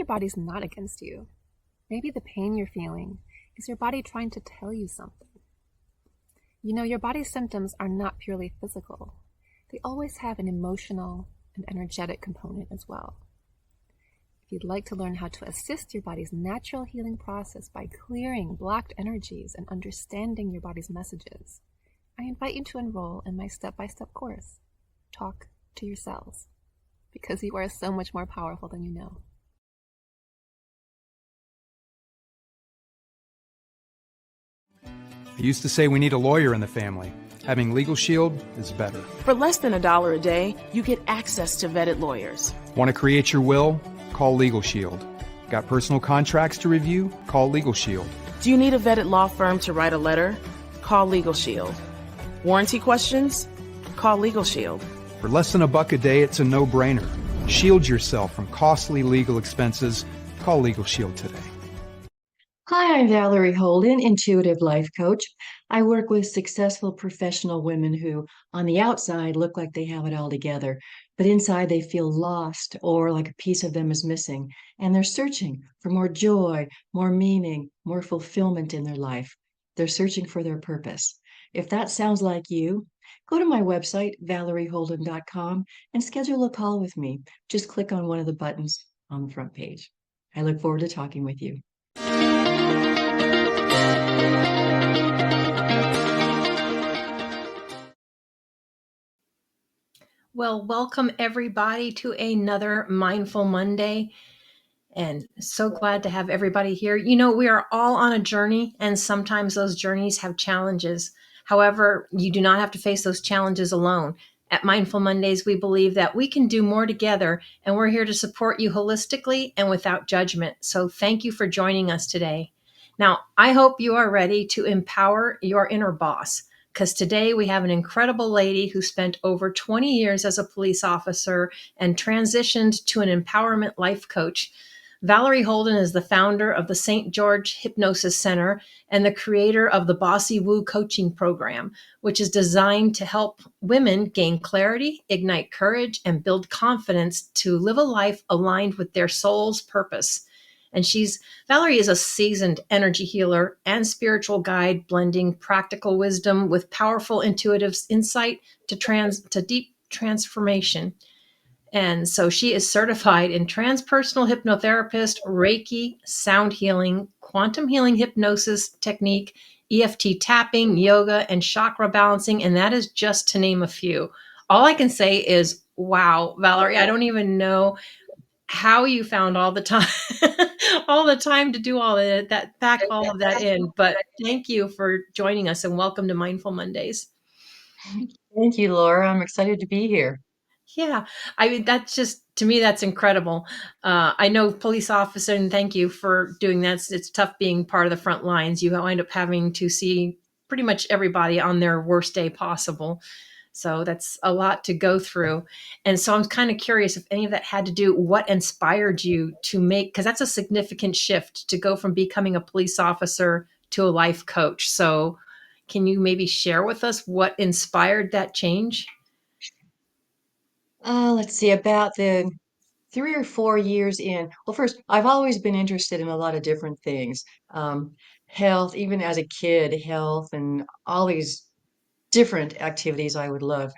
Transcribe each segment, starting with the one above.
body's not against you. Maybe the pain you're feeling is your body trying to tell you something. You know, your body's symptoms are not purely physical. They always have an emotional and energetic component as well. If you'd like to learn how to assist your body's natural healing process by clearing blocked energies and understanding your body's messages, I invite you to enroll in my step-by-step course, Talk to Your Cells, because you are so much more powerful than you know. I used to say we need a lawyer in the family. Having Legal Shield is better. For less than $1 a day, you get access to vetted lawyers. Want to create your will? Call Legal Shield. Got personal contracts to review? Call Legal Shield. Do you need a vetted law firm to write a letter? Call Legal Shield. Warranty questions? Call Legal Shield. For less than $1 a day, it's a no-brainer. Shield yourself from costly legal expenses. Call Legal Shield today. Hi, I'm Valerie Holden, intuitive life coach. I work with successful professional women who, on the outside, look like they have it all together, but inside they feel lost or like a piece of them is missing, and they're searching for more joy, more meaning, more fulfillment in their life. They're searching for their purpose. If that sounds like you, go to my website, valerieholden.com, and schedule a call with me. Just click on one of the buttons on the front page. I look forward to talking with you. Well, welcome everybody to another Mindful Monday, and so glad to have everybody here. You know, we are all on a journey, and sometimes those journeys have challenges. However, you do not have to face those challenges alone. At Mindful Mondays, we believe that we can do more together, and we're here to support you holistically and without judgment. So thank you for joining us today. Now, I hope you are ready to empower your inner boss, because today we have an incredible lady who spent over 20 years as a police officer and transitioned to an empowerment life coach. Valerie Holden is the founder of the St. George Hypnosis Center and the creator of the Bossy Woo coaching program, which is designed to help women gain clarity, ignite courage, and build confidence to live a life aligned with their soul's purpose. And Valerie is a seasoned energy healer and spiritual guide, blending practical wisdom with powerful intuitive insight to deep transformation. And so she is certified in transpersonal hypnotherapist, Reiki, sound healing, quantum healing hypnosis technique, EFT tapping, yoga, and chakra balancing. And that is just to name a few. All I can say is, wow, Valerie, I don't even know how you found all the time to do all of that, pack all of that in. But thank you for joining us, and welcome to Mindful Mondays. Thank you, Laura. I'm excited to be here. Yeah, I mean, that's just, to me, that's incredible. I know police officer, and thank you for doing that. It's tough being part of the front lines. You wind up having to see pretty much everybody on their worst day possible. So that's a lot to go through. And so I'm kind of curious if any of that had to do, what inspired you to make, because that's a significant shift to go from becoming a police officer to a life coach. So can you maybe share with us what inspired that change? Let's see, about the 3 or 4 years in. Well, first, I've always been interested in a lot of different things. Um, Health, even as a kid, health and all these different activities I would love.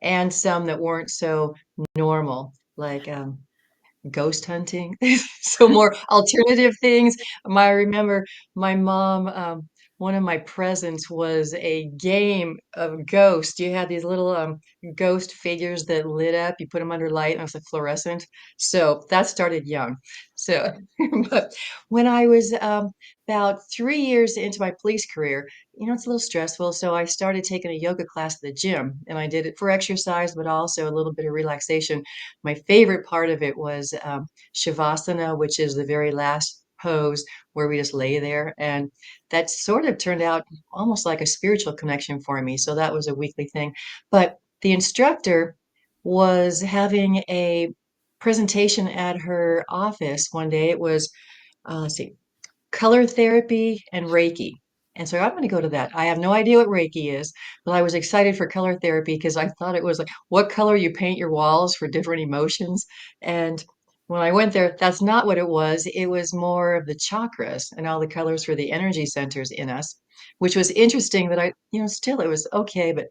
And some that weren't so normal, like ghost hunting. So more alternative things. I remember my mom, one of my presents was a game of ghost. You had these little ghost figures that lit up. You put them under light and it was like fluorescent. So that started young. So, but when I was about 3 years into my police career, it's a little stressful. So I started taking a yoga class at the gym, and I did it for exercise, but also a little bit of relaxation. My favorite part of it was Shavasana, which is the very last pose where we just lay there. And that sort of turned out almost like a spiritual connection for me. So that was a weekly thing. But the instructor was having a presentation at her office one day. It was, let's see, color therapy and Reiki. And so I'm going to go to that. I have no idea what Reiki is, but I was excited for color therapy because I thought it was like what color you paint your walls for different emotions. And when I went there, that's not what it was. It was more of the chakras and all the colors for the energy centers in us, which was interesting that still it was okay. But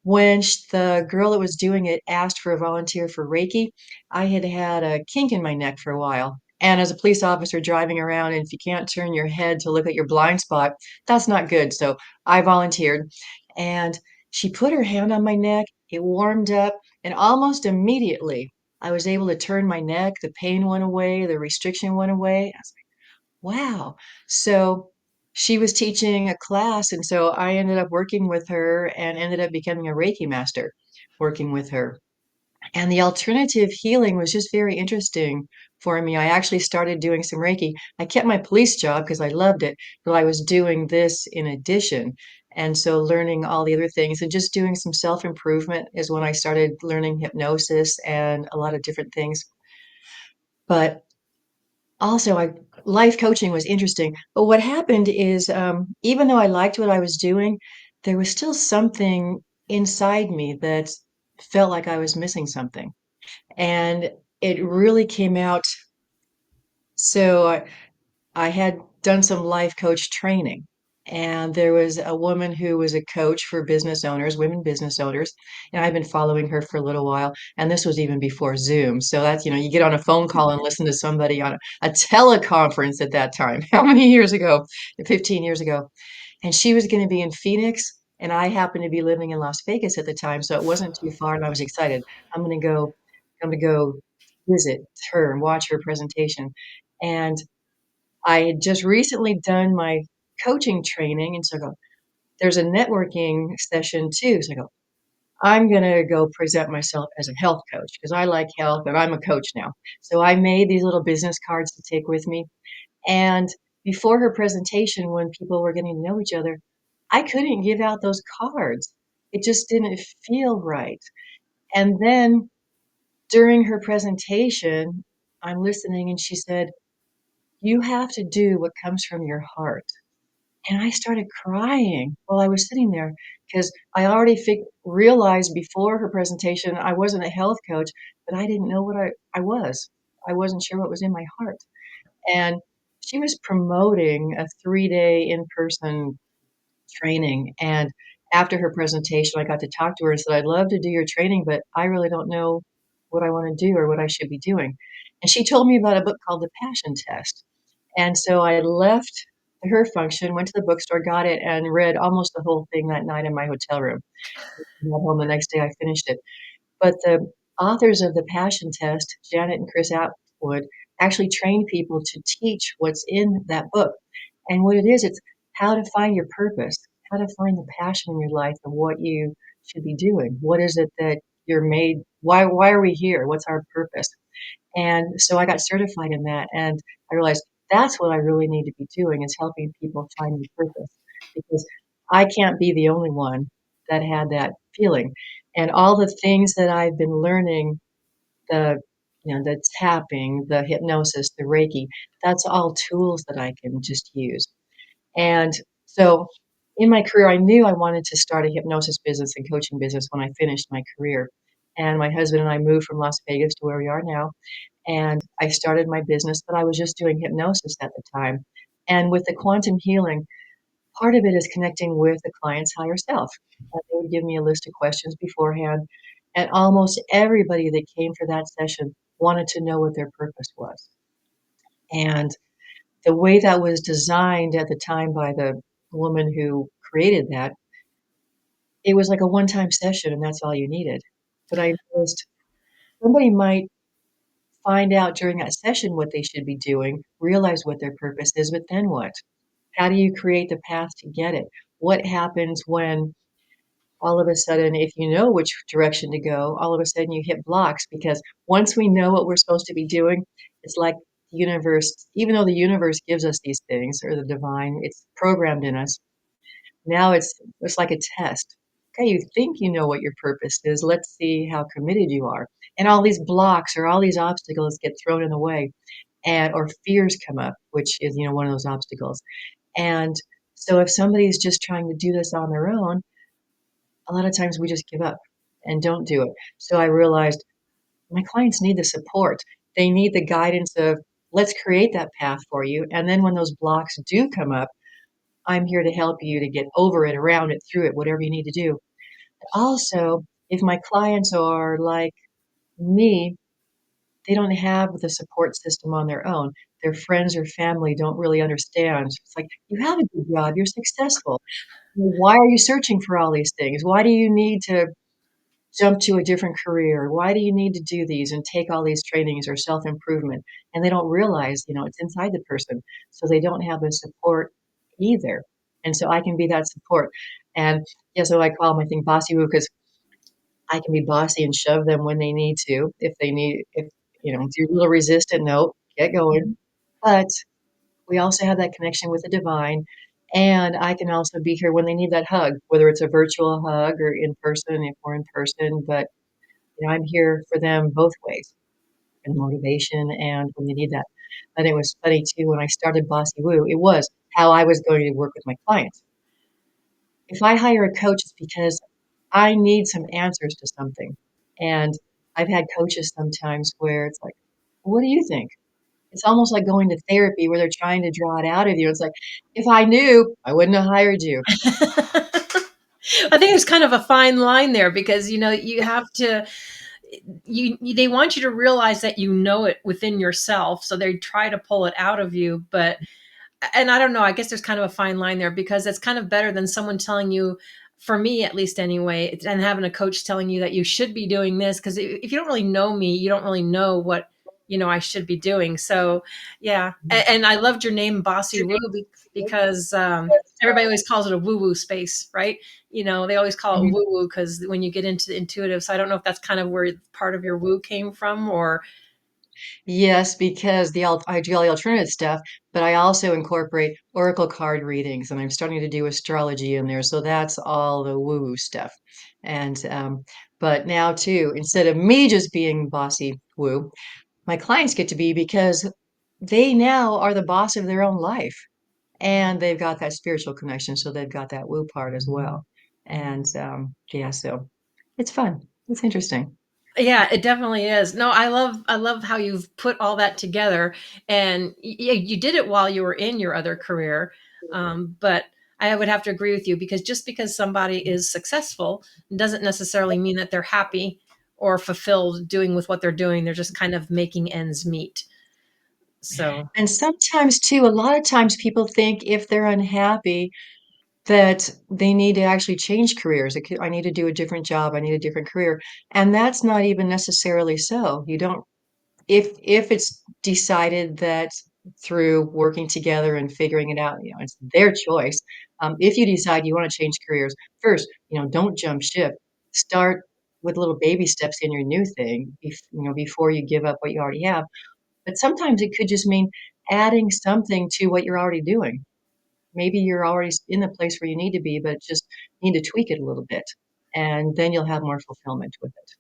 when the girl that was doing it asked for a volunteer for Reiki, I had had a kink in my neck for a while. And as a police officer driving around, and if you can't turn your head to look at your blind spot, that's not good. So I volunteered. And she put her hand on my neck. It warmed up. And almost immediately, I was able to turn my neck. The pain went away. The restriction went away. I was like, wow. So she was teaching a class. And so I ended up working with her and ended up becoming a Reiki master working with her. And the alternative healing was just very interesting for me. I actually started doing some Reiki. I kept my police job because I loved it, but I was doing this in addition. And so learning all the other things and just doing some self-improvement is when I started learning hypnosis and a lot of different things. But also, life coaching was interesting. But what happened is, even though I liked what I was doing, there was still something inside me that felt like I was missing something. And it really came out. So I had done some life coach training, and there was a woman who was a coach for business owners, women business owners, and I've been following her for a little while. And this was even before Zoom. So that's, you get on a phone call and listen to somebody on a teleconference at that time. How many years ago? 15 years ago. And she was going to be in Phoenix, and I happened to be living in Las Vegas at the time, so it wasn't too far, and I was excited. I'm going to go, I'm going to go visit her and watch her presentation. And I had just recently done my coaching training, and so I go, there's a networking session too. So I go, I'm going to go present myself as a health coach because I like health and I'm a coach now. So I made these little business cards to take with me. And before her presentation, when people were getting to know each other, I couldn't give out those cards. It just didn't feel right. And then during her presentation, I'm listening and she said, you have to do what comes from your heart. And I started crying while I was sitting there because I already realized before her presentation I wasn't a health coach, but I didn't know what I was. I wasn't sure what was in my heart. And she was promoting a 3-day in-person training. And after her presentation, I got to talk to her and said, I'd love to do your training, but I really don't know what I want to do or what I should be doing. And she told me about a book called The Passion Test. And so I left her function, went to the bookstore, got it, and read almost the whole thing that night in my hotel room. Got home the next day, I finished it. But the authors of The Passion Test, Janet and Chris Atwood, actually train people to teach what's in that book. And what it is, it's how to find your purpose, how to find the passion in your life and what you should be doing. What is it that you're made? Why are we here? What's our purpose? And so I got certified in that, and I realized that's what I really need to be doing is helping people find their purpose because I can't be the only one that had that feeling. And all the things that I've been learning, the the tapping, the hypnosis, the Reiki, that's all tools that I can just use. And so in my career, I knew I wanted to start a hypnosis business and coaching business when I finished my career. And my husband and I moved from Las Vegas to where we are now. And I started my business, but I was just doing hypnosis at the time. And with the quantum healing, part of it is connecting with the client's higher self. And they would give me a list of questions beforehand. And almost everybody that came for that session wanted to know what their purpose was. And the way that was designed at the time by the woman who created that, it was like a one-time session and that's all you needed. But I noticed somebody might find out during that session what they should be doing, realize what their purpose is, but then what? How do you create the path to get it? What happens when all of a sudden, if you know which direction to go, all of a sudden you hit blocks because once we know what we're supposed to be doing, it's like the universe, even though the universe gives us these things or the divine, it's programmed in us. Now it's like a test. Okay, you think you know what your purpose is. Let's see how committed you are. And all these blocks or all these obstacles get thrown in the way and or fears come up, which is, one of those obstacles. And so if somebody's just trying to do this on their own, a lot of times we just give up and don't do it. So I realized my clients need the support. they need the guidance of, let's create that path for you. And then when those blocks do come up, I'm here to help you to get over it, around it, through it, whatever you need to do. Also, if my clients are like me, they don't have the support system on their own. Their friends or family don't really understand. It's like, you have a good job, you're successful. Why are you searching for all these things? Why do you need to jump to a different career? Why do you need to do these and take all these trainings or self-improvement? And they don't realize, it's inside the person. So they don't have the support either. And so I can be that support. And yeah, so I call my thing Bossy Woo because I can be bossy and shove them when they need to. If you're a little resistant, no, get going. But we also have that connection with the divine. And I can also be here when they need that hug, whether it's a virtual hug or in person, if we're in person. But I'm here for them both ways, and motivation and when they need that. And it was funny too, when I started Bossy Woo, it was how I was going to work with my clients. If I hire a coach, it's because I need some answers to something. And I've had coaches sometimes where it's like, what do you think? It's almost like going to therapy where they're trying to draw it out of you. It's like, if I knew, I wouldn't have hired you. I think there's kind of a fine line there because you have to they want you to realize that you know it within yourself, so they try to pull it out of you. But and I don't know, I guess there's kind of a fine line there because it's kind of better than someone telling you, for me at least anyway, and having a coach telling you that you should be doing this, because if you don't really know me, you don't really know what I should be doing. So yeah, and I loved your name Bossy Woo because everybody always calls it a woo woo space, right? They always call it woo woo because when you get into the intuitive. So I don't know if that's kind of where part of your woo came from, or Yes, because I do all the alternative stuff, but I also incorporate oracle card readings, and I'm starting to do astrology in there. So that's all the woo-woo stuff. And but now too, instead of me just being bossy woo, my clients get to be because they now are the boss of their own life, and they've got that spiritual connection, so they've got that woo part as well. And yeah, so it's fun. It's interesting. yeah, it definitely is. No, I love how you've put all that together, and you did it while you were in your other career. But I would have to agree with you because just because somebody is successful doesn't necessarily mean that they're happy or fulfilled doing with what they're doing. They're just kind of making ends meet. So And sometimes too, a lot of times people think if they're unhappy that they need to actually change careers. I need to do a different job. I need a different career. And that's not even necessarily so. You don't, if it's decided that through working together and figuring it out, it's their choice. If you decide you want to change careers, first, don't jump ship. Start with little baby steps in your new thing, before you give up what you already have. But sometimes it could just mean adding something to what you're already doing. Maybe you're already in the place where you need to be, but just need to tweak it a little bit. And then you'll have more fulfillment with it.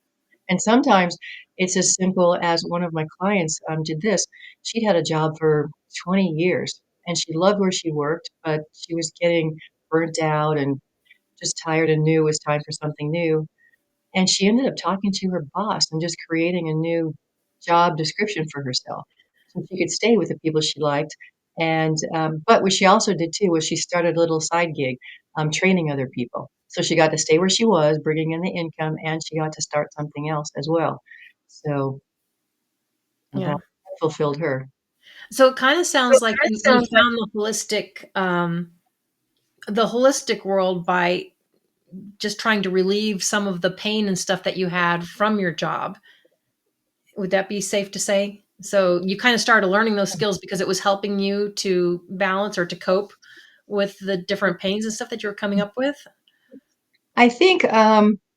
And sometimes it's as simple as one of my clients did this. She'd had a job for 20 years and she loved where she worked, but she was getting burnt out and just tired and knew it was time for something new. And she ended up talking to her boss and just creating a new job description for herself so she could stay with the people she liked. And but what she also did too was she started a little side gig, training other people. So she got to stay where she was, bringing in the income, and she got to start something else as well. So yeah. that fulfilled her. So it kind of sounds like you found the holistic world by just trying to relieve some of the pain and stuff that you had from your job. Would that be safe to say? So you kind of started learning those skills because it was helping you to balance or to cope with the different pains and stuff that you were coming up with. I think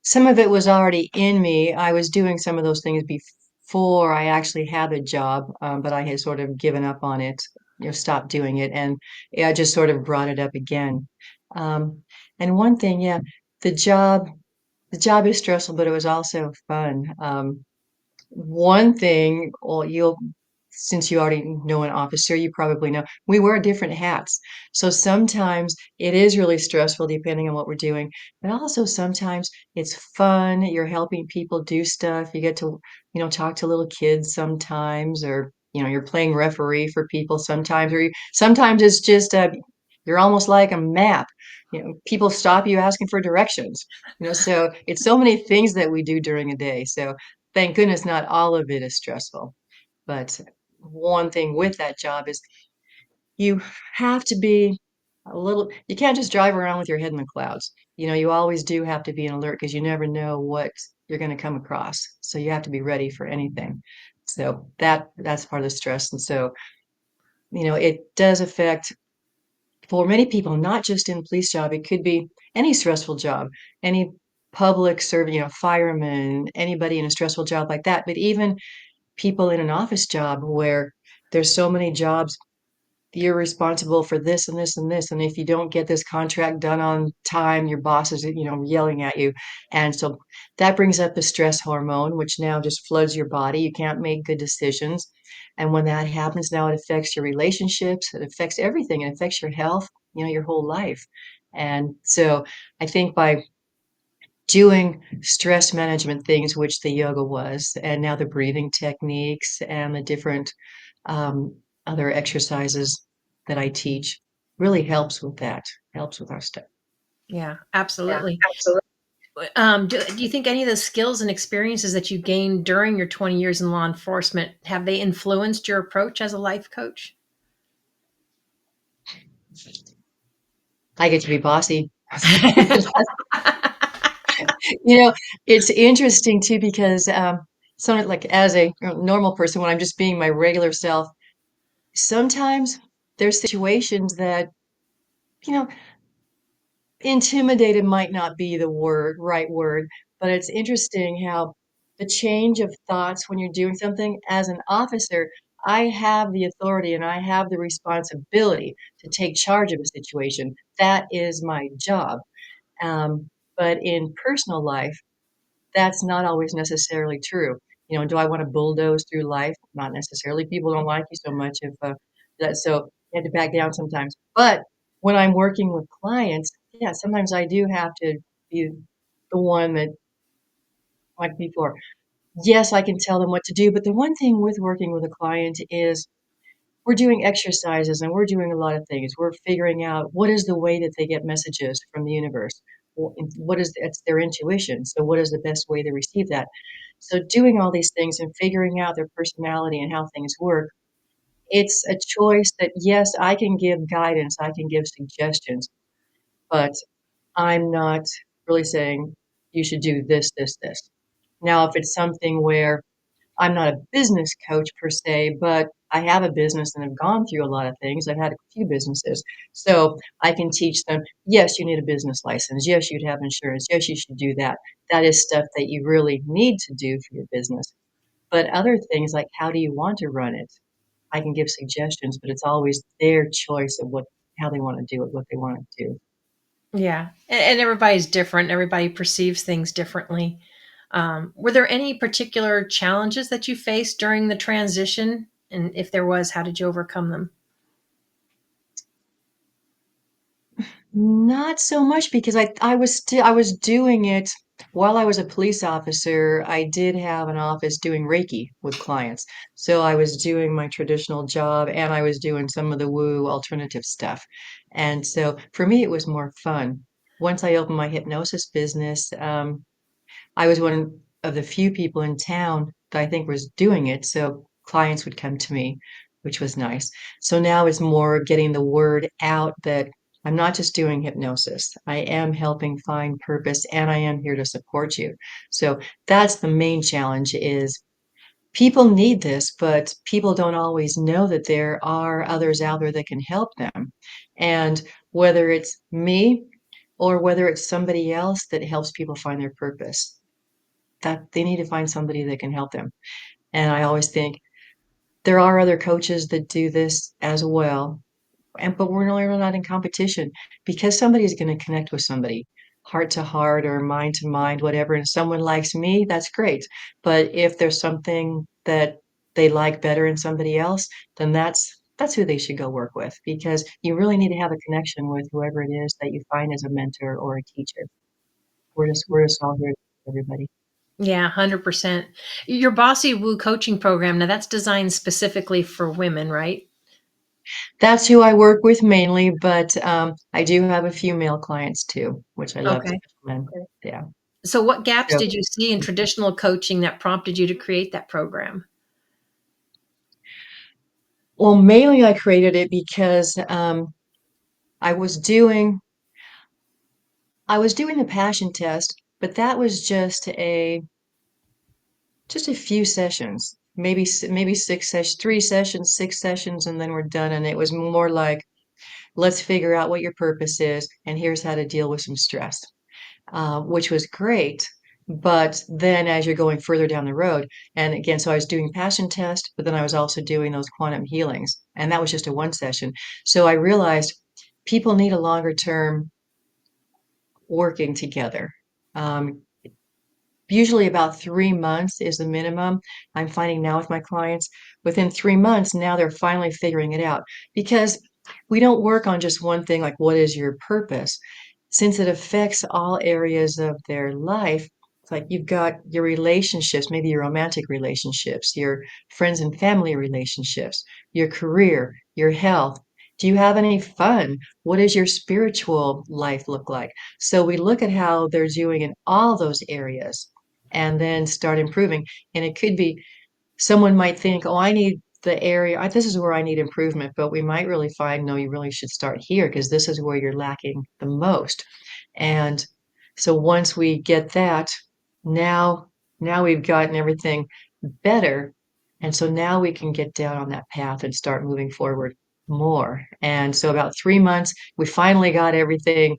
some of it was already in me. I was doing some of those things before I actually had a job, but I had sort of given up on it, stopped doing it, and yeah, I just sort of brought it up again. Um, and one thing, yeah, the job, the job is stressful, but it was also fun. One thing, well, since you already know an officer, you probably know we wear different hats. So sometimes it is really stressful depending on what we're doing, but also sometimes it's fun. You're helping people do stuff. You get to, talk to little kids sometimes, or, you're playing referee for people sometimes, or sometimes it's just you're almost like a map. People stop you asking for directions. So it's so many things that we do during a day. So thank goodness not all of it is stressful. But one thing with that job is you have to be you can't just drive around with your head in the clouds. You always do have to be an alert because you never know what you're going to come across. So you have to be ready for anything. So that's part of the stress. And so, it does affect for many people, not just in police job, it could be any stressful job, any public service, firemen, anybody in a stressful job like that. But even people in an office job where there's so many jobs, you're responsible for this and this and this. And if you don't get this contract done on time, your boss is, yelling at you. And so that brings up the stress hormone, which now just floods your body. You can't make good decisions. And when that happens, now it affects your relationships, it affects everything, it affects your health, your whole life. And so I think by doing stress management things, which the yoga was, and now the breathing techniques and the different um, other exercises that I teach really helps with that, helps with our stuff. Yeah, Yeah, absolutely. absolutely. Do you think any of the skills and experiences that you gained during your 20 years in law enforcement have they influenced your approach as a life coach? I get to be bossy. You know, it's interesting too because some like as a normal person, when I'm just being my regular self, sometimes there's situations that, you know, intimidated might not be the right word, but it's interesting how the change of thoughts when you're doing something as an officer, I have the authority and I have the responsibility to take charge of a situation. That is my job. Um, but in personal life, that's not always necessarily true. Do I want to bulldoze through life? Not necessarily. People don't like you so much if so you have to back down sometimes. But when I'm working with clients, yeah, sometimes I do have to be the one that, like before, yes, I can tell them what to do. But the one thing with working with a client is we're doing exercises and we're doing a lot of things. We're figuring out what is the way that they get messages from the universe. What is it's their intuition. So what is the best way to receive that? So doing all these things and figuring out their personality and how things work, it's a choice that yes, I can give guidance, I can give suggestions, but I'm not really saying you should do this, this, this. Now, if it's something where I'm not a business coach per se, but I have a business and have gone through a lot of things. I've had a few businesses. So I can teach them, yes, you need a business license. Yes, you'd have insurance. Yes, you should do that. That is stuff that you really need to do for your business. But other things like how do you want to run it? I can give suggestions, but it's always their choice of how they want to do it, what they want to do. Yeah, and everybody's different. Everybody perceives things differently. Were there any particular challenges that you faced during the transition? And if there was, how did you overcome them? Not so much because I was doing it while I was a police officer. I did have an office doing Reiki with clients. So I was doing my traditional job and I was doing some of the woo alternative stuff. And so for me, it was more fun. Once I opened my hypnosis business, I was one of the few people in town that I think was doing it, so clients would come to me, which was nice. So now it's more getting the word out that I'm not just doing hypnosis. I am helping find purpose and I am here to support you. So that's the main challenge is people need this, but people don't always know that there are others out there that can help them. And whether it's me or whether it's somebody else that helps people find their purpose, that they need to find somebody that can help them. And I always think there are other coaches that do this as well. But we're really not in competition because somebody's going to connect with somebody heart to heart or mind to mind, whatever. And someone likes me, that's great. But if there's something that they like better in somebody else, then that's who they should go work with, because you really need to have a connection with whoever it is that you find as a mentor or a teacher. We're just all here, everybody. Yeah, 100%. Your Bossy Woo coaching program, now that's designed specifically for women, right? That's who I work with mainly, but I do have a few male clients too, which I love to Okay. recommend. Yeah. So what gaps So, did you see in traditional coaching that prompted you to create that program? well, mainly I created it because I was doing I was doing the passion test, but that was just a few sessions, maybe 6 sessions, 3 sessions, 6 sessions, and then we're done. And it was more like, let's figure out what your purpose is, and here's how to deal with some stress, which was great. But then as you're going further down the road, and again, so I was doing passion test, but then I was also doing those quantum healings, and that was just a one session. So I realized people need a longer term working together. Um, Usually about 3 months is the minimum. I'm finding now with my clients, within 3 months, now they're finally figuring it out, because we don't work on just one thing, like what is your purpose? Since it affects all areas of their life, it's like you've got your relationships, maybe your romantic relationships, your friends and family relationships, your career, your health. Do you have any fun? What does your spiritual life look like? So we look at how they're doing in all those areas and then start improving. And it could be someone might think, oh, I need the area, this is where I need improvement. But we might really find, no, you really should start here because this is where you're lacking the most. And so once we get that, now, now we've gotten everything better. And so now we can get down on that path and start moving forward more. And so about 3 months, we finally got everything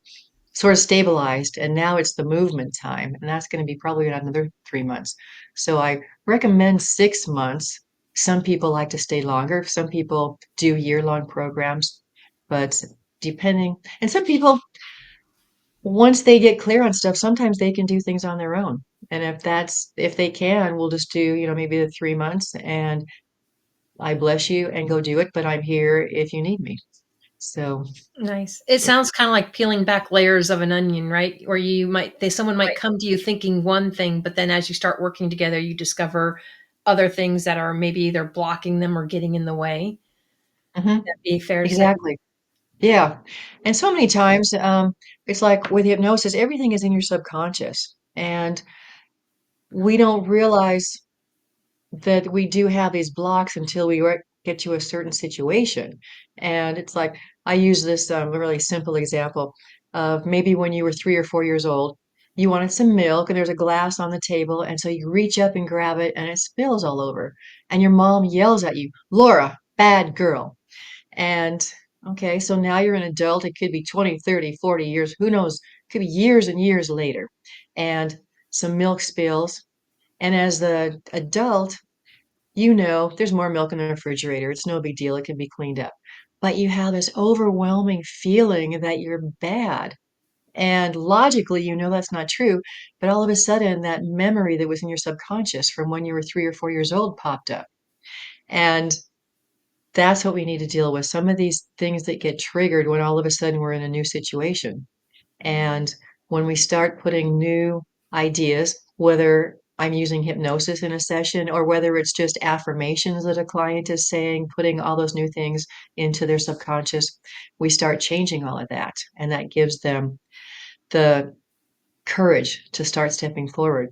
sort of stabilized, and now it's the movement time, and that's going to be probably another 3 months. So I recommend 6 months. Some people like to stay longer. Some people do year-long programs, but depending, and some people, once they get clear on stuff, sometimes they can do things on their own. And if they can, we'll just do, maybe the 3 months, and I bless you and go do it, but I'm here if you need me. So, Nice. It yeah. sounds kind of like peeling back layers of an onion, right? Where someone might come to you thinking one thing, but then as you start working together, you discover other things that are maybe either blocking them or getting in the way. Mhm. That'd be fair to say. Exactly. Yeah. And so many times, it's like with hypnosis, everything is in your subconscious. And we don't realize that we do have these blocks until get to a certain situation. And it's like, I use this really simple example of maybe when you were 3 or 4 years old, you wanted some milk and there's a glass on the table. And so you reach up and grab it and it spills all over. And your mom yells at you, Laura, bad girl. And okay, so now you're an adult. It could be 20, 30, 40 years, who knows? It could be years and years later. And some milk spills. And as the adult, there's more milk in the refrigerator. It's no big deal. It can be cleaned up. But you have this overwhelming feeling that you're bad. And logically, that's not true. But all of a sudden, that memory that was in your subconscious from when you were 3 or 4 years old popped up. And that's what we need to deal with. Some of these things that get triggered when all of a sudden we're in a new situation. And when we start putting new ideas, whether I'm using hypnosis in a session or whether it's just affirmations that a client is saying, putting all those new things into their subconscious, we start changing all of that. And that gives them the courage to start stepping forward,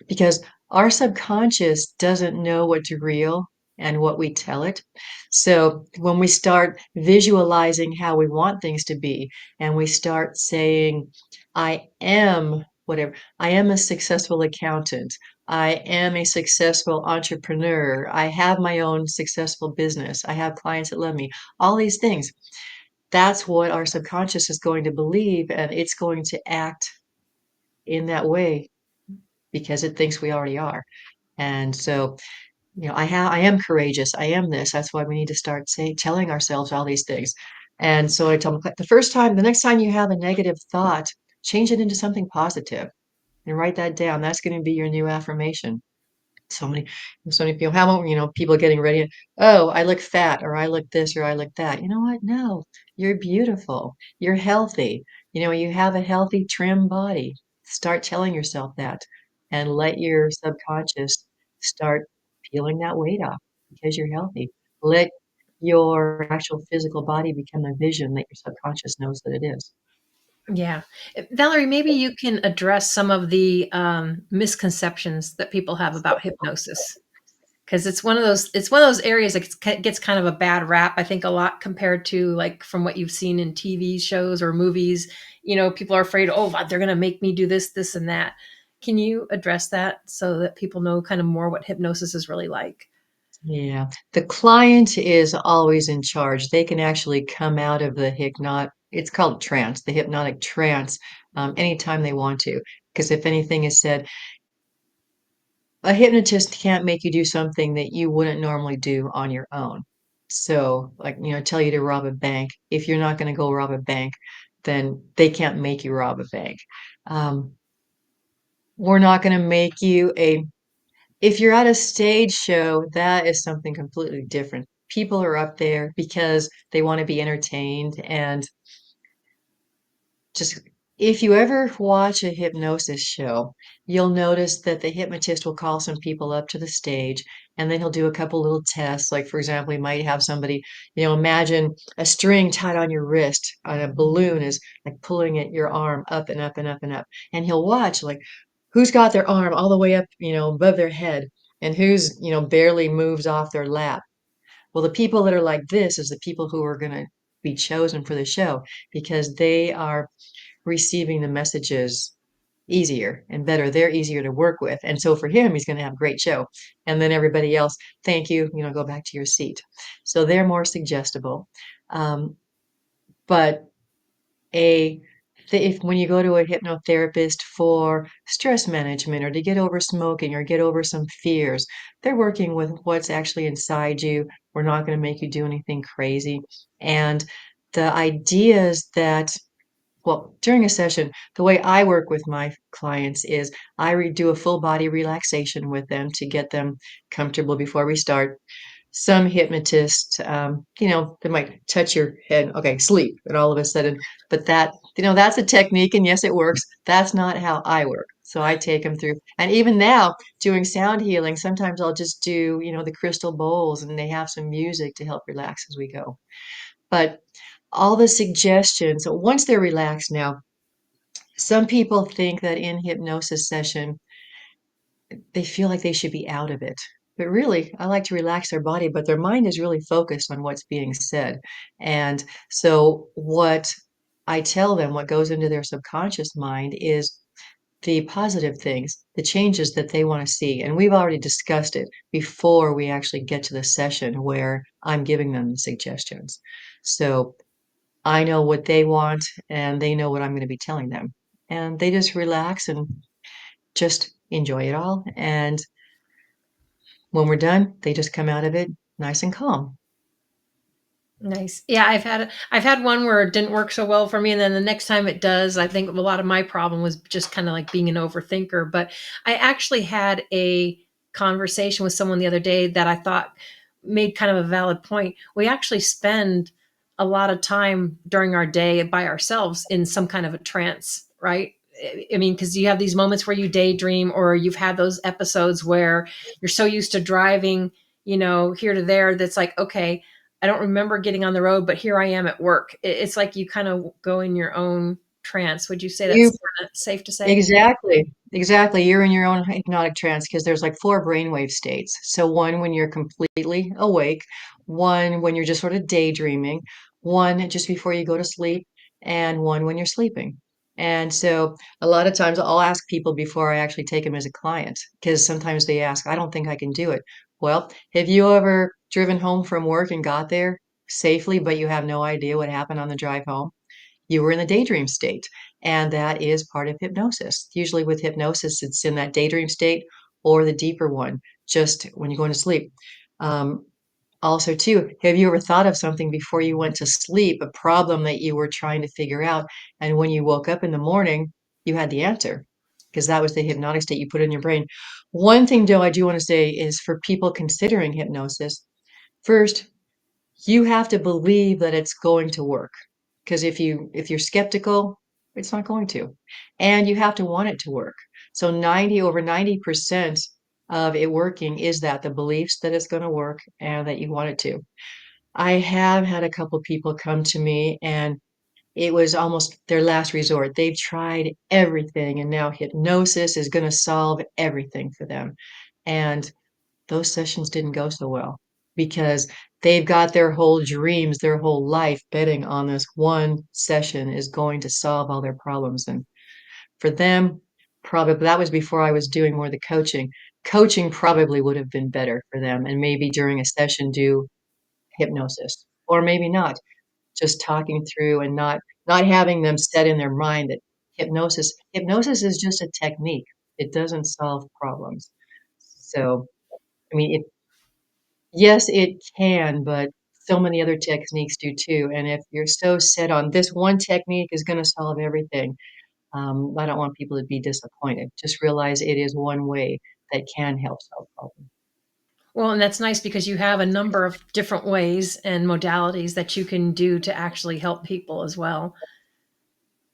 because our subconscious doesn't know what's real and what we tell it. So when we start visualizing how we want things to be and we start saying, I am whatever, I am a successful accountant, I am a successful entrepreneur, I have my own successful business, I have clients that love me, all these things. That's what our subconscious is going to believe, and it's going to act in that way because it thinks we already are. And so, I am courageous. I am this. That's why we need to start telling ourselves all these things. And so I tell them the next time you have a negative thought, change it into something positive and write that down. That's going to be your new affirmation. So many, so many people. How about, people getting ready? Oh, I look fat, or I look this, or I look that. You know what? No, you're beautiful. You're healthy. You have a healthy, trim body. Start telling yourself that and let your subconscious start peeling that weight off because you're healthy. Let your actual physical body become a vision that your subconscious knows that it is. Yeah. Valerie, maybe you can address some of the misconceptions that people have about hypnosis. Because it's one of those areas that gets kind of a bad rap, I think, a lot compared to like from what you've seen in TV shows or movies. People are afraid, oh, they're going to make me do this, and that. Can you address that so that people know kind of more what hypnosis is really like? Yeah, the client is always in charge. They can actually come out of the it's called trance, the hypnotic trance, anytime they want to. Because if anything is said, a hypnotist can't make you do something that you wouldn't normally do on your own. So, like, tell you to rob a bank. If you're not going to go rob a bank, then they can't make you rob a bank. Um, we're not going to make you a If you're at a stage show, that is something completely different. People are up there because they want to be entertained and just if you ever watch a hypnosis show, you'll notice that the hypnotist will call some people up to the stage and then he'll do a couple little tests. Like, for example, he might have somebody, imagine a string tied on your wrist on a balloon is like pulling it your arm up and up and up and up. And he'll watch like who's got their arm all the way up, above their head and who's, barely moves off their lap. Well, the people that are like this is the people who are going to be chosen for the show because they are receiving the messages easier and better. They're easier to work with. And so for him, he's going to have a great show. And then everybody else, thank you, go back to your seat. So they're more suggestible. Um, but a if when you go to a hypnotherapist for stress management or to get over smoking or get over some fears, they're working with what's actually inside you. We're not going to make you do anything crazy. And the ideas that during a session, the way I work with my clients is do a full body relaxation with them to get them comfortable before we start. Some hypnotists, they might touch your head, okay, sleep, and all of a sudden, but that's a technique, and yes, it works. That's not how I work. So I take them through, and even now, doing sound healing, sometimes I'll just do, the crystal bowls, and they have some music to help relax as we go. But all the suggestions, so once they're relaxed now, some people think that in hypnosis session, they feel like they should be out of it. But really, I like to relax their body, but their mind is really focused on what's being said. And so, what I tell them, what goes into their subconscious mind is the positive things, the changes that they want to see. And we've already discussed it before we actually get to the session where I'm giving them the suggestions. So, I know what they want and they know what I'm going to be telling them. And they just relax and just enjoy it all. And when we're done, they just come out of it nice and calm. Nice. Yeah, I've had one where it didn't work so well for me, and then the next time it does. I think a lot of my problem was just kind of like being an overthinker. But I actually had a conversation with someone the other day that I thought made kind of a valid point. We actually spend a lot of time during our day by ourselves in some kind of a trance, right? I mean, because you have these moments where you daydream, or you've had those episodes where you're so used to driving, here to there, that's like, okay, I don't remember getting on the road, but here I am at work. It's like you kind of go in your own trance. Would you say that's You kind of safe to say? Exactly. Exactly. You're in your own hypnotic trance because there's like four brainwave states. So one when you're completely awake, one when you're just sort of daydreaming, one just before you go to sleep, and one when you're sleeping. And so a lot of times I'll ask people before I actually take them as a client because sometimes they ask, I don't think I can do it. Well, have you ever driven home from work and got there safely, but you have no idea what happened on the drive home? You were in the daydream state. And that is part of hypnosis. Usually with hypnosis, it's in that daydream state or the deeper one, just when you're going to sleep. Um, Also, too, have you ever thought of something before you went to sleep, a problem that you were trying to figure out, and when you woke up in the morning, you had the answer because that was the hypnotic state you put in your brain. One thing, though, I do want to say is for people considering hypnosis, first, you have to believe that it's going to work. Because if you're skeptical, it's not going to. And you have to want it to work. So over 90% of it working is that the beliefs that it's going to work and that you want it to. I have had a couple people come to me and it was almost their last resort. They've tried everything and now hypnosis is going to solve everything for them. And those sessions didn't go so well because they've got their whole dreams, their whole life betting on this one session is going to solve all their problems. And for them, probably that was before I was doing more of the coaching. Coaching probably would have been better for them, and maybe during a session do hypnosis, or maybe not. Just talking through and not having them set in their mind that hypnosis is just a technique. It doesn't solve problems. So, I mean, yes, it can, but so many other techniques do too. And if you're so set on this one technique is going to solve everything, I don't want people to be disappointed. Just realize it is one way that can help solve problems. Well, and that's nice because you have a number of different ways and modalities that you can do to actually help people as well.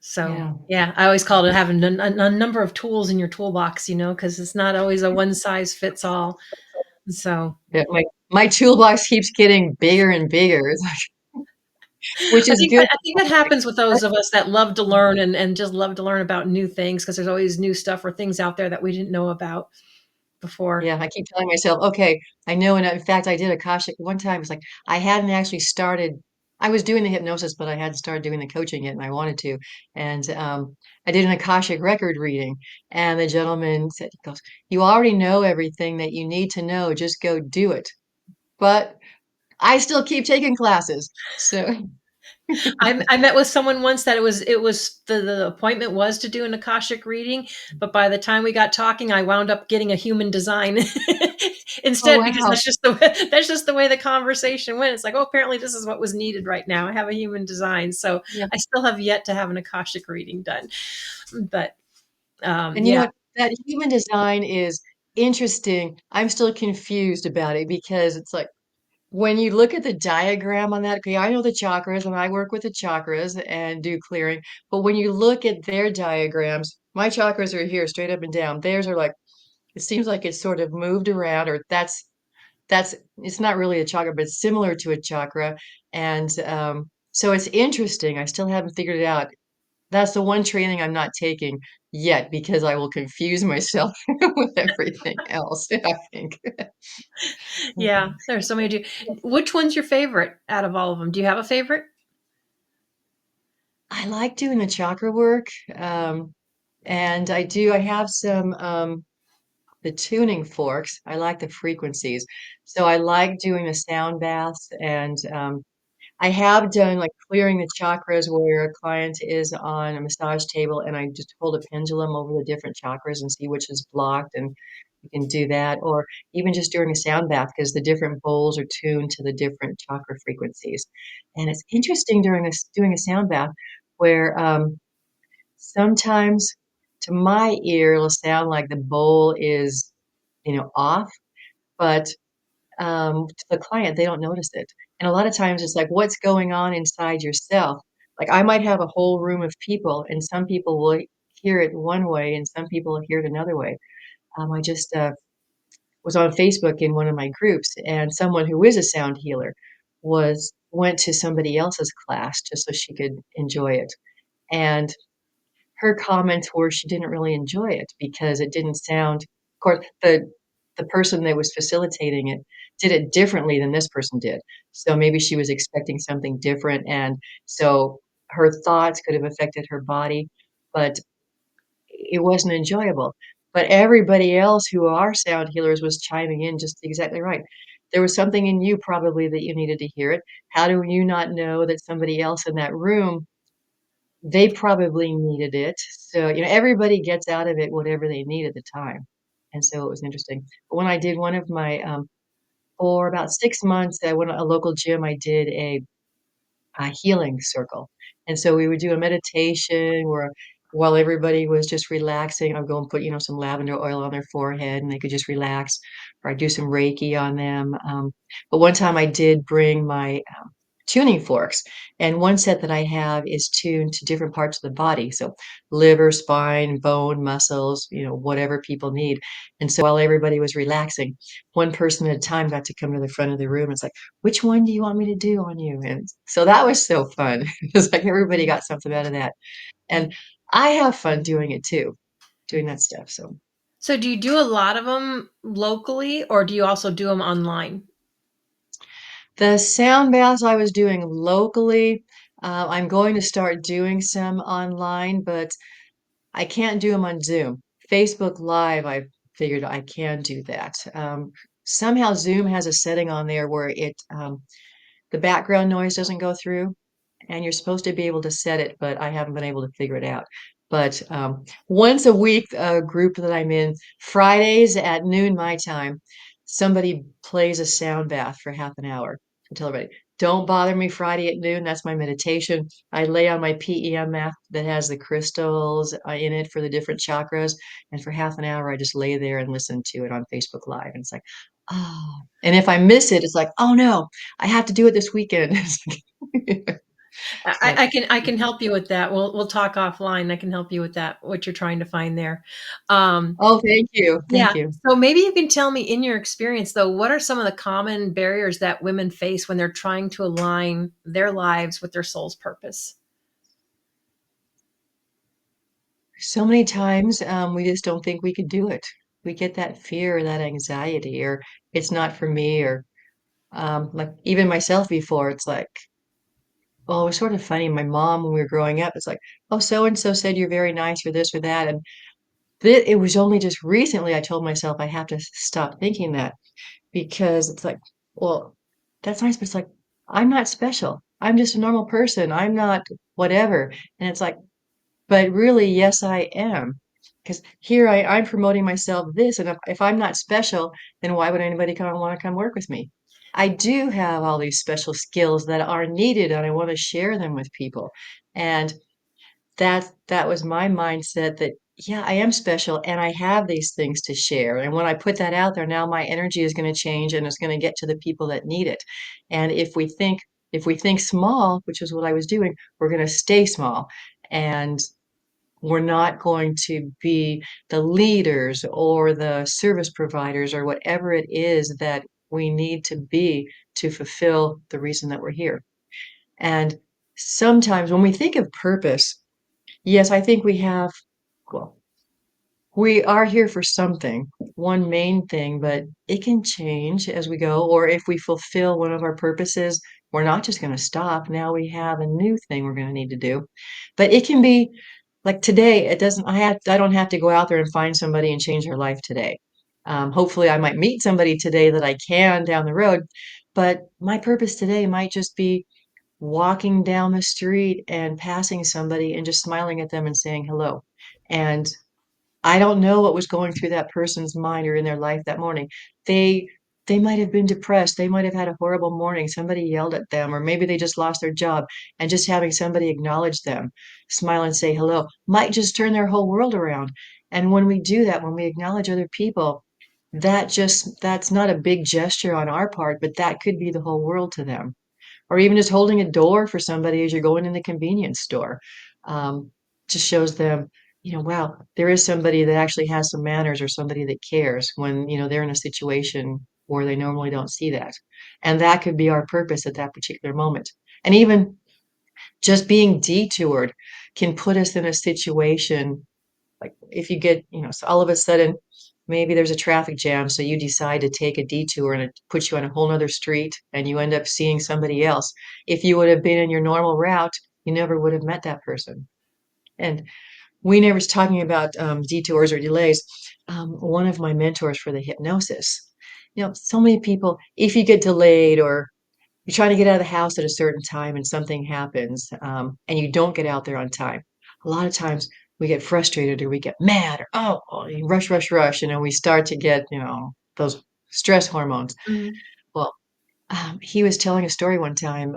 So, Yeah. yeah, I always call it having a number of tools in your toolbox, because it's not always a one size fits all. So, Yeah, my toolbox keeps getting bigger and bigger, it's like, which I is think good. that happens with those of us that love to learn and just love to learn about new things because there's always new stuff or things out there that we didn't know about before. Yeah, I keep telling myself, okay, I know. And in fact, I did Akashic one time. It's like I hadn't actually started. I was doing the hypnosis, but I hadn't started doing the coaching yet, and I wanted to. And I did an Akashic record reading, and the gentleman said, he goes, "You already know everything that you need to know. Just go do it." But I still keep taking classes. So, I met with someone once that it was the appointment was to do an Akashic reading, but by the time we got talking, I wound up getting a human design oh instead because wow, that's just the way the conversation went. It's like, oh, apparently this is what was needed right now. I have a human design, so yeah. I still have yet to have an Akashic reading done. But And you know yeah, what? That human design is interesting. I'm still confused about it because it's like, when you look at the diagram on that, okay, I know the chakras and I work with the chakras and do clearing, but when you look at their diagrams, my chakras are here straight up and down. Theirs are like, it seems like it's sort of moved around, or that's it's not really a chakra, but it's similar to a chakra. And so it's interesting. I still haven't figured it out. That's the one training I'm not taking yet because I will confuse myself with everything else, I think. yeah, there's so many. Which one's your favorite out of all of them? Do you have a favorite? I like doing the chakra work. And I have some the tuning forks. I like the frequencies. So I like doing the sound baths and I have done like clearing the chakras where a client is on a massage table and I just hold a pendulum over the different chakras and see which is blocked, and you can do that. Or even just during a sound bath because the different bowls are tuned to the different chakra frequencies. And it's interesting during doing a sound bath where sometimes to my ear it'll sound like the bowl is, off, but to the client, they don't notice it. And a lot of times it's like, what's going on inside yourself? Like I might have a whole room of people, and some people will hear it one way, and some people will hear it another way. I just was on Facebook in one of my groups, and someone who is a sound healer went to somebody else's class just so she could enjoy it. And her comments were she didn't really enjoy it because it didn't sound, of course, the person that was facilitating it did it differently than this person did. So maybe she was expecting something different, and so her thoughts could have affected her body, but it wasn't enjoyable. But everybody else who are sound healers was chiming in just exactly right. There was something in you probably that you needed to hear it. How do you not know that somebody else in that room, they probably needed it. So, everybody gets out of it whatever they need at the time. And so it was interesting. But when I did one of my, for about 6 months, I went to a local gym, I did a healing circle. And so we would do a meditation where while everybody was just relaxing, I'd go and put, some lavender oil on their forehead and they could just relax, or I'd do some Reiki on them. But one time I did bring my tuning forks, and one set that I have is tuned to different parts of the body. So liver, spine, bone, muscles, whatever people need. And so while everybody was relaxing, one person at a time got to come to the front of the room. It's like, which one do you want me to do on you? And so that was so fun. It's like everybody got something out of that. And I have fun doing it too, doing that stuff. So So do you do a lot of them locally, or do you also do them online? the sound baths I was doing locally, I'm going to start doing some online, but I can't do them on Zoom. Facebook Live, I figured I can do that. Somehow Zoom has a setting on there where the background noise doesn't go through, and you're supposed to be able to set it, but I haven't been able to figure it out. But once a week, a group that I'm in, Fridays at noon my time, somebody plays a sound bath for half an hour. I tell everybody, don't bother me Friday at noon. That's my meditation. I lay on my PEM mat that has the crystals in it for the different chakras. And for half an hour, I just lay there and listen to it on Facebook Live. And it's like, oh. And if I miss it, it's like, oh no, I have to do it this weekend. I, So, I can help you with that. We'll talk offline. I can help you with that. What you're trying to find there. oh, thank you. Yeah. Thank you. So maybe you can tell me, in your experience, though, what are some of the common barriers that women face when they're trying to align their lives with their soul's purpose? So many times, we just don't think we could do it. We get that fear or that anxiety, or it's not for me, or like even myself before, it's like, oh, it was sort of funny. My mom, when we were growing up, it's like, oh, so and so said you're very nice, or this or that, and it was only just recently I told myself I have to stop thinking that, because it's like, well, that's nice, but it's like, I'm not special. I'm just a normal person. I'm not whatever. And it's like, but really, yes, I am. Because here I'm promoting myself this, and if I'm not special, then why would anybody want to come work with me? I do have all these special skills that are needed, and I want to share them with people. And that was my mindset that, yeah, I am special and I have these things to share. And when I put that out there, now my energy is going to change and it's going to get to the people that need it. And if we think small, which is what I was doing, we're going to stay small. And we're not going to be the leaders or the service providers or whatever it is that we need to be to fulfill the reason that we're here. And sometimes when we think of purpose, yes, I think well, we are here for something, one main thing, but it can change as we go. Or if we fulfill one of our purposes, we're not just going to stop. Now we have a new thing we're going to need to do. But it can be like today, it doesn't, I don't have to go out there and find somebody and change their life today. Hopefully I might meet somebody today that I can down the road, but my purpose today might just be walking down the street and passing somebody and just smiling at them and saying hello. And I don't know what was going through that person's mind or in their life that morning. They they might have been depressed. They might have had a horrible morning. Somebody yelled at them, or maybe they just lost their job. And just having somebody acknowledge them, smile and say hello, might just turn their whole world around. And when we do that, when we acknowledge other people, that's not a big gesture on our part, but that could be the whole world to them. Or even just holding a door for somebody as you're going in the convenience store. Um, just shows them, wow, there is somebody that actually has some manners or somebody that cares when, they're in a situation where they normally don't see that. And that could be our purpose at that particular moment. And even just being detoured can put us in a situation like if you get, so all of a sudden, maybe there's a traffic jam, so you decide to take a detour and it puts you on a whole nother street and you end up seeing somebody else. If you would have been in your normal route, you never would have met that person. And we never was talking about detours or delays. One of my mentors for the hypnosis, so many people, if you get delayed or you're trying to get out of the house at a certain time and something happens, and you don't get out there on time. A lot of times we get frustrated or we get mad or, oh, you rush, rush, rush, and then we start to get, those stress hormones. Mhm. Well, he was telling a story one time.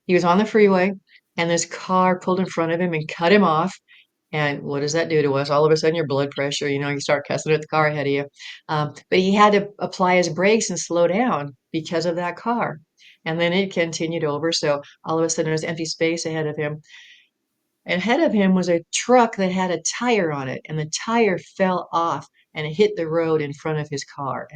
He was on the freeway and this car pulled in front of him and cut him off. And what does that do to us? All of a sudden, your blood pressure, you start cussing at the car ahead of you. But he had to apply his brakes and slow down because of that car. And then it continued over. So all of a sudden, there's empty space ahead of him. Ahead of him was a truck that had a tire on it, and the tire fell off and it hit the road in front of his car.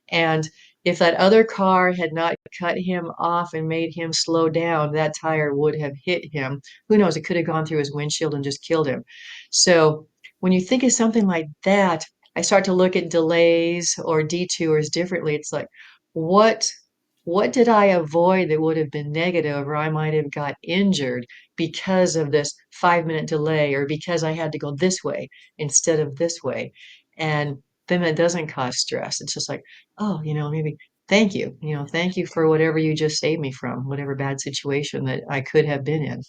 And if that other car had not cut him off and made him slow down, that tire would have hit him. Who knows? It could have gone through his windshield and just killed him. So when you think of something like that, I start to look at delays or detours differently. It's like, what what did I avoid that would have been negative, or I might have got injured because of this 5-minute delay, or because I had to go this way instead of this way? And then that doesn't cause stress. It's just like, oh, maybe thank you for whatever you just saved me from, whatever bad situation that I could have been in.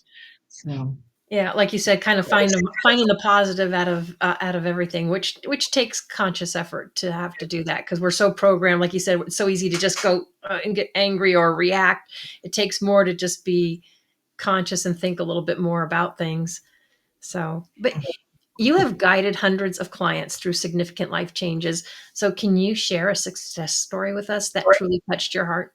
So, Yeah, like you said, kind of finding the positive out of everything, which takes conscious effort to have to do that because we're so programmed. Like you said, it's so easy to just go and get angry or react. It takes more to just be conscious and think a little bit more about things. So, but you have guided hundreds of clients through significant life changes. So, can you share a success story with us that truly touched your heart?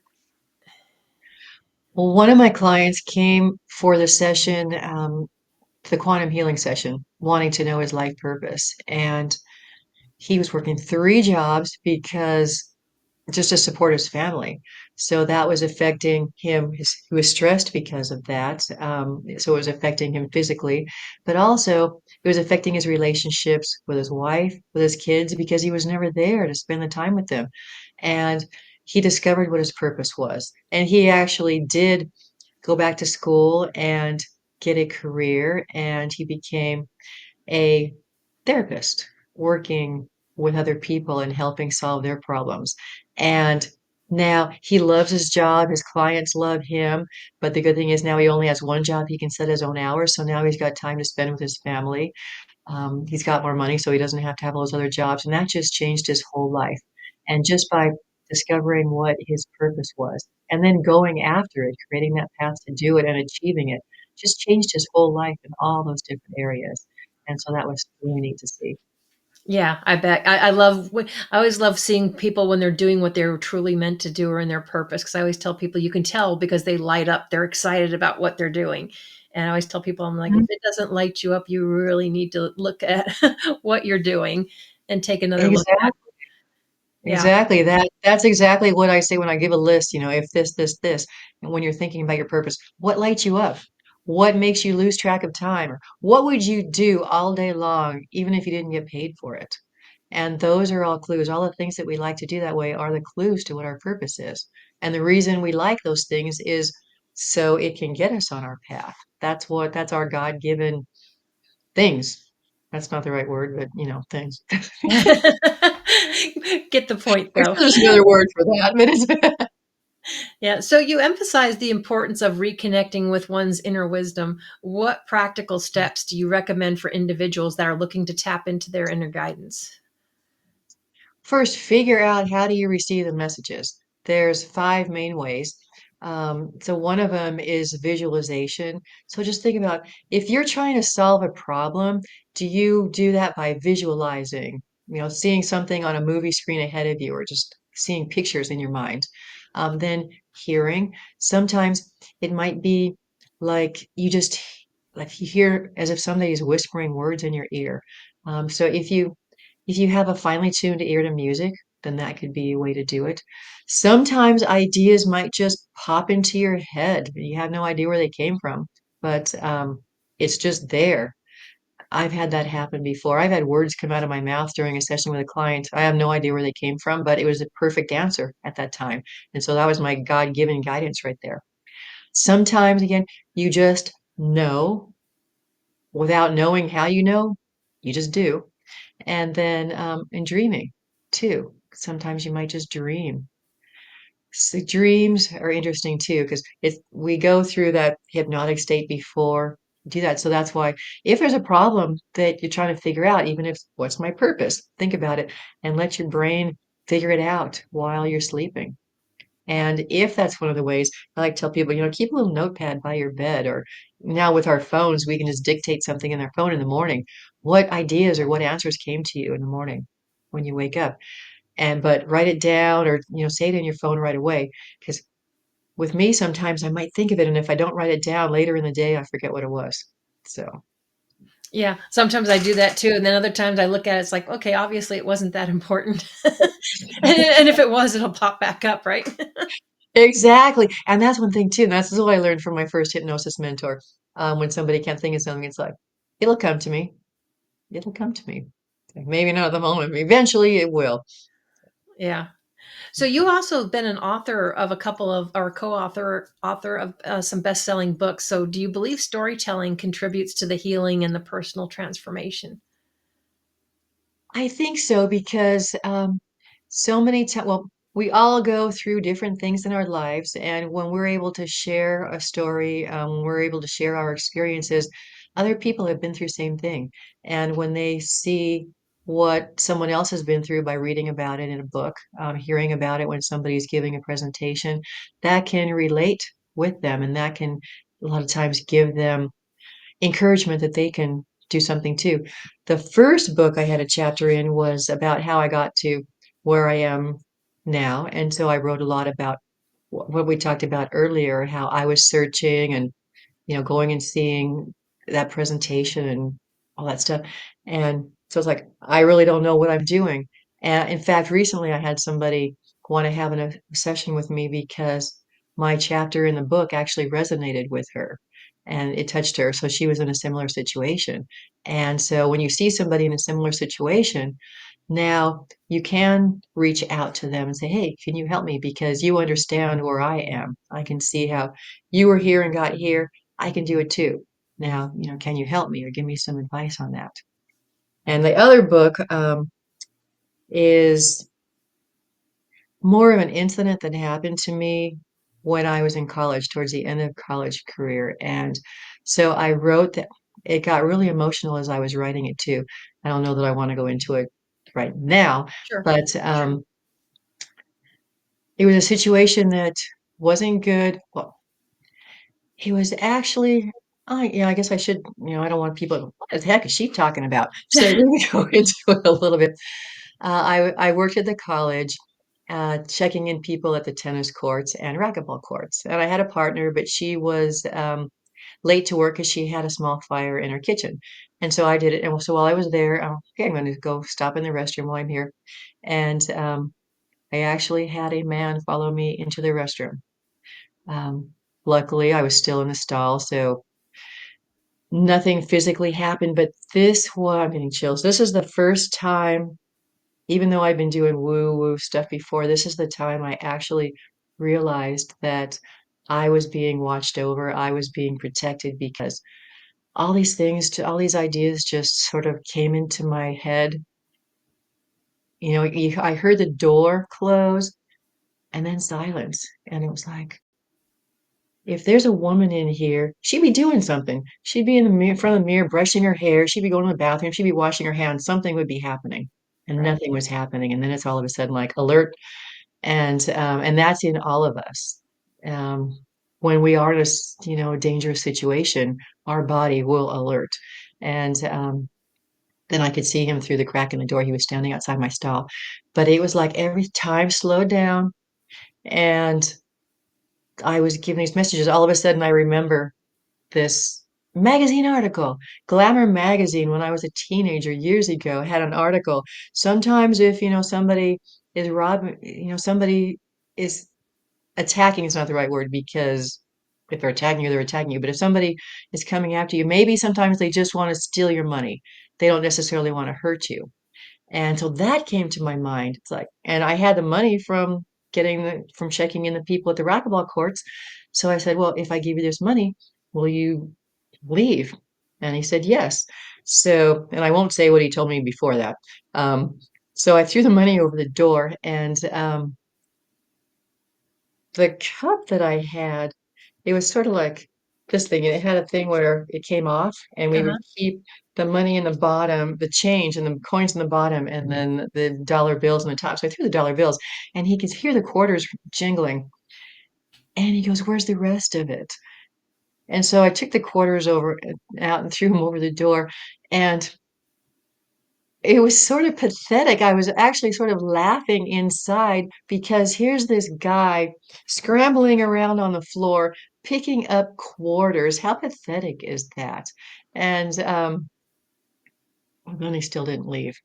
well, one of my clients came for the session, the quantum healing session, wanting to know his life purpose. And he was working 3 jobs because just to support his family. So that was affecting him. He was stressed because of that. So it was affecting him physically, but also it was affecting his relationships with his wife, with his kids, because he was never there to spend the time with them. And he discovered what his purpose was. And he actually did go back to school and get a career, and he became a therapist working with other people and helping solve their problems. And now he loves his job. His clients love him. But the good thing is now he only has one job. He can set his own hours. So now he's got time to spend with his family. He's got more money, so he doesn't have to have all those other jobs. And that just changed his whole life. And just by discovering what his purpose was and then going after it, creating that path to do it and achieving it, just changed his whole life in all those different areas. And so that was really neat to see. Yeah, I bet. I always love seeing people when they're doing what they're truly meant to do or in their purpose. Cause I always tell people you can tell because they light up. They're excited about what they're doing. And I always tell people, I'm like, if Mhm. it doesn't light you up, you really need to look at what you're doing and take another look at. Exactly. Yeah. Exactly. That's exactly what I say when I give a list, if this, and when you're thinking about your purpose, what lights you up? What makes you lose track of time? Or what would you do all day long, even if you didn't get paid for it? And those are all clues. All the things that we like to do that way are the clues to what our purpose is. And the reason we like those things is so it can get us on our path. That's our God-given things. That's not the right word, but things. Get the point I'm though. sure there's another word for that, but it's Yeah. So you emphasize the importance of reconnecting with one's inner wisdom. What practical steps do you recommend for individuals that are looking to tap into their inner guidance? first, figure out how do you receive the messages. There's 5 main ways. So one of them is visualization. So just think about if you're trying to solve a problem, do you do that by visualizing, seeing something on a movie screen ahead of you or just seeing pictures in your mind? Then hearing. Sometimes it might be like like you hear as if somebody is whispering words in your ear. So if you have a finely tuned ear to music, then that could be a way to do it. Sometimes ideas might just pop into your head. You have no idea where they came from, but it's just there. I've had that happen before. I've had words come out of my mouth during a session with a client. I have no idea where they came from, but it was a perfect answer at that time. And so that was my God-given guidance right there. Sometimes, again, you just know without knowing how you just do. And then, in dreaming too. Sometimes you might just dream. So dreams are interesting too, because we go through that hypnotic state before we do that. So that's why if there's a problem that you're trying to figure out, even if what's my purpose, think about it and let your brain figure it out while you're sleeping. And if that's one of the ways, I like to tell people, keep a little notepad by your bed, or now with our phones, we can just dictate something in our phone in the morning. What ideas or what answers came to you in the morning when you wake up? But write it down, or, say it in your phone right away. Because with me, sometimes I might think of it, and if I don't write it down later in the day, I forget what it was. So. Yeah, sometimes I do that too, and then other times I look at it, it's like, okay, obviously it wasn't that important. And if it was, it'll pop back up, right? Exactly. And that's one thing too. And that's what I learned from my first hypnosis mentor. When somebody can't think of something, it's like, it'll come to me. It'll come to me. Like, maybe not at the moment, but eventually it will. Yeah. So you also been an author of a couple of, or author of some best-selling books. So do you believe storytelling contributes to the healing and the personal transformation? I think so because so many times, well, we all go through different things in our lives, and when we're able to share a story, when we're able to share our experiences, other people have been through the same thing. And when they see what someone else has been through by reading about it in a book, hearing about it when somebody's giving a presentation, that can relate with them, and that can a lot of times give them encouragement that they can do something too. The first book I had a chapter in was about how I got to where I am now. And so I wrote a lot about what we talked about earlier, how I was searching and, going and seeing that presentation and all that stuff. And so it's like, I really don't know what I'm doing. And in fact, recently I had somebody want to have a session with me because my chapter in the book actually resonated with her and it touched her. So she was in a similar situation. And so when you see somebody in a similar situation, now you can reach out to them and say, hey, can you help me? Because you understand where I am. I can see how you were here and got here. I can do it too. Now, can you help me or give me some advice on that? And the other book is more of an incident that happened to me when I was in college, towards the end of college career. And so I wrote that. It got really emotional as I was writing it too. I don't know that I want to go into it right now, Sure. but it was a situation that wasn't good. Well, he was actually, yeah, I guess I should, I don't want people, what the heck is she talking about? So let me go into it a little bit. I worked at the college, checking in people at the tennis courts and racquetball courts. And I had a partner, but she was late to work because she had a small fire in her kitchen. And so I did it. And so while I was there, okay, I'm going to go stop in the restroom while I'm here. And I actually had a man follow me into the restroom. Um, Luckily, I was still in the stall, so nothing physically happened. But I'm getting chills. This is the first time, even though I've been doing woo woo stuff before, this is the time I actually realized that I was being watched over. I was being protected because all these ideas just sort of came into my head. I heard the door close and then silence. And it was like, if there's a woman in here, she'd be doing something. She'd be in the mirror, in front of the mirror, brushing her hair. She'd be going to the bathroom. She'd be washing her hands. Something would be happening, and Right. nothing was happening. And then it's all of a sudden like alert, and that's in all of us. Um, when we are in a dangerous situation, our body will alert. And then I could see him through the crack in the door. He was standing outside my stall, but it was like every time slowed down, and I was giving these messages. All of a sudden, I remember this magazine article. Glamour magazine, when I was a teenager years ago, had an article. Sometimes if, somebody is robbing, somebody is attacking is not the right word, because if they're attacking you, they're attacking you. But if somebody is coming after you, maybe sometimes they just want to steal your money. They don't necessarily want to hurt you. And so that came to my mind. It's like, and I had the money from from checking in the people at the racquetball courts. So I said, well, if I give you this money, will you leave? And he said, yes. So, and I won't say what he told me before that. Um, so I threw the money over the door, and the cup that I had, it was sort of like this thing, and it had a thing where it came off, and we would Uh-huh. keep the money in the bottom, the change and the coins in the bottom, and then the dollar bills in the top. So I threw the dollar bills, and he could hear the quarters jingling, and he goes, "Where's the rest of it?" And so I took the quarters over out and threw them over the door, and it was sort of pathetic. I was actually sort of laughing inside because here's this guy scrambling around on the floor, picking up quarters. How pathetic is that? And then he still didn't leave.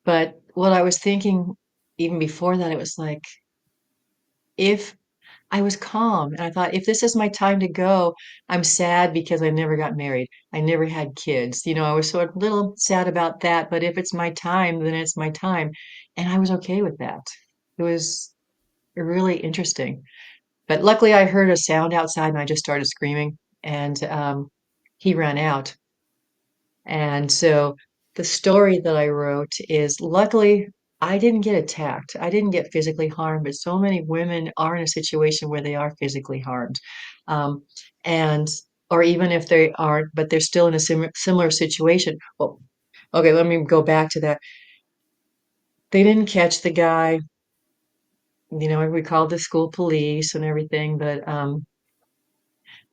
But what I was thinking even before that, it was like, if I was calm and I thought, if this is my time to go, I'm sad because I never got married. I never had kids. I was sort of a little sad about that, but if it's my time, then it's my time. And I was okay with that. It was really interesting. But luckily, I heard a sound outside and I just started screaming, and he ran out. And so the story that I wrote is, luckily, I didn't get attacked. I didn't get physically harmed, but so many women are in a situation where they are physically harmed. Um, and, or even if they aren't, but they're still in a similar situation. Well, okay, let me go back to that. They didn't catch the guy. We called the school police and everything, but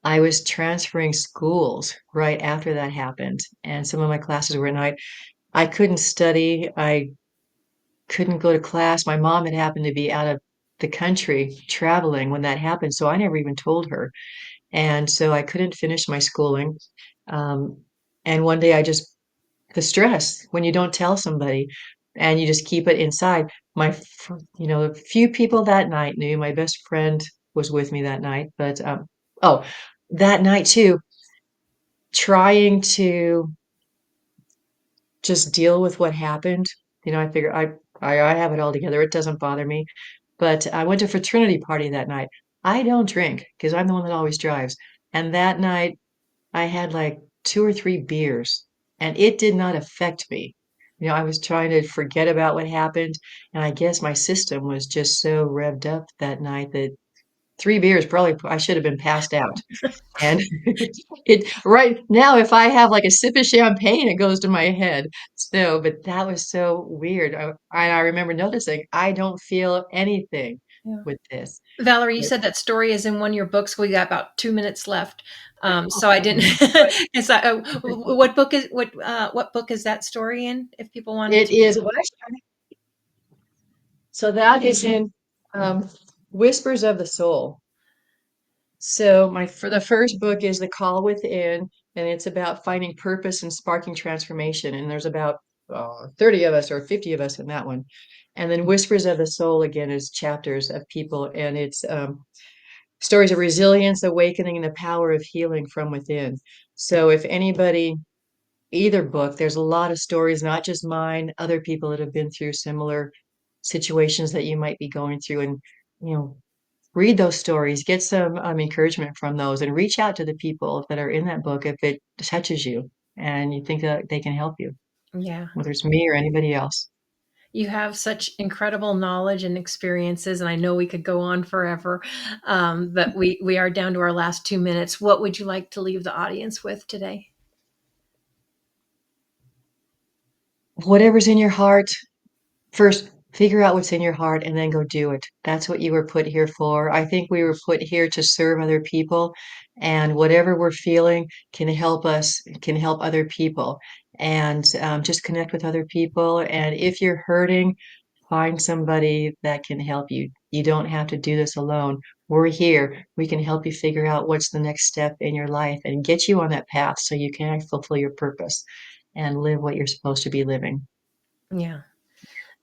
I was transferring schools right after that happened. And some of my classes were at night. I couldn't study. I couldn't go to class. My mom had happened to be out of the country traveling when that happened, so I never even told her. And so I couldn't finish my schooling. Um, and one day the stress when you don't tell somebody and you just keep it inside. A few people that night knew. My best friend was with me that night, but oh, that night too, trying to just deal with what happened. I figure I have it all together. It doesn't bother me. But I went to a fraternity party that night. I don't drink because I'm the one that always drives. And that night I had like 2 or 3 beers, and it did not affect me. I was trying to forget about what happened, and I guess my system was just so revved up that night that 3 beers probably I should have been passed out. And it right now, if I have like a sip of champagne, it goes to my head. So, but that was so weird. I remember noticing I don't feel anything Yeah. with this. Valerie, you But- said that story is in one of your books. We got about 2 minutes left, so I didn't. It's, what book is that story in? If people wanted It to. is, so that is in um, Whispers of the Soul. So for the first book is The Call Within, and it's about finding purpose and sparking transformation. And there's about 30 of us or 50 of us in that one. And then Whispers of the Soul again is chapters of people, and it's stories of resilience, awakening, and the power of healing from within. So if anybody, either book, there's a lot of stories, not just mine, other people that have been through similar situations that you might be going through, and you know read those stories, get some encouragement from those, and reach out to the people that are in that book if it touches you and you think that they can help you, Yeah. whether it's me or anybody else. You have such incredible knowledge and experiences, and I know we could go on forever, but we are down to our last 2 minutes. What would you like to leave the audience with today? Whatever's in your heart, first figure out what's in your heart and then go do it. That's what you were put here for. I think we were put here to serve other people, and whatever we're feeling can help us, can help other people. And just connect with other people. And if you're hurting, find somebody that can help you. You don't have to do this alone. We're here. We can help you figure out what's the next step in your life and get you on that path so you can fulfill your purpose and live what you're supposed to be living. Yeah.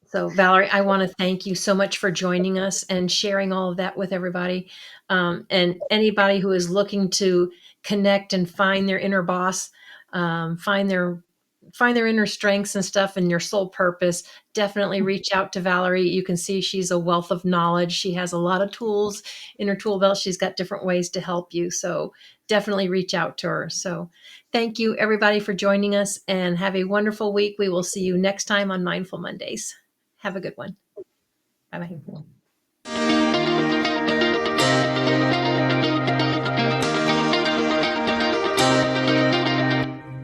So, Valerie, I want to thank you so much for joining us and sharing all of that with everybody. And anybody who is looking to connect and find their inner boss, find their inner strengths and stuff and your soul purpose, definitely reach out to Valerie. You can see she's a wealth of knowledge. She has a lot of tools in her tool belt. She's got different ways to help you. So definitely reach out to her. So thank you everybody for joining us and have a wonderful week. We will see you next time on Mindful Mondays. Have a good one. Bye bye.